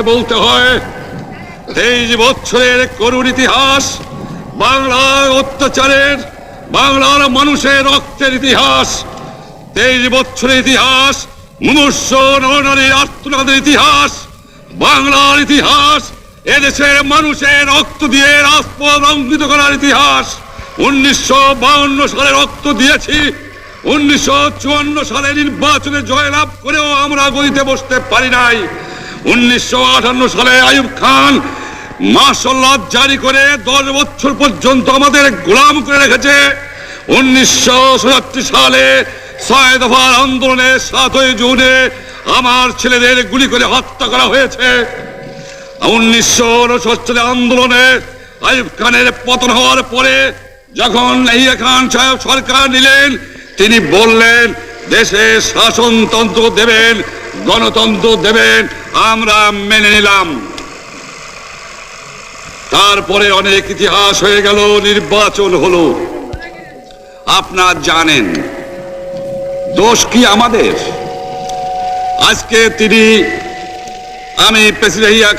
বলতে হয় 23 বছরের করুণ ইতিহাস, বাংলার অত্যাচারের, বাংলার মানুষের রক্তের ইতিহাস, 23 বছরের ইতিহাস, মুমূর্ষ নরনারীর আর্তনাদের ইতিহাস, বাংলার ইতিহাস, এদেশের মানুষের রক্ত দিয়ে রাজপথ অঙ্কিত করার ইতিহাস। 1952 সালে রক্ত দিয়েছি, 1954 সালে নির্বাচনে জয়লাভ করেও আমরা গদিতে বসতে পারি নাই। 1958 সালে আইয়ুব খান মাশাআল্লাহ জারি করে 10 বছর পর্যন্ত আমাদের গোলাম করে রেখেছে। 1967 সালে 6 দফার আন্দোলনে 7ই জুনে আমার ছেলেদের গুলি করে হত্যা করা হয়েছে। 1969 সালে আন্দোলনে আইয়ুব খানের পতন হওয়ার পরে যখন ইয়াহিয়া খান সাহেব সরকার নিলেন, তিনি বললেন দেশে শাসনতন্ত্র দেবেন, গণতন্ত্র দেবেন, আমরা মেনে নিলাম। তারপরে অনেক ইতিহাস হয়ে গেল, নির্বাচন হলো। আপনারা জানেন দোষ কি আমাদের? আজকে আমি প্রেসিডেন্ট ইয়াহিয়া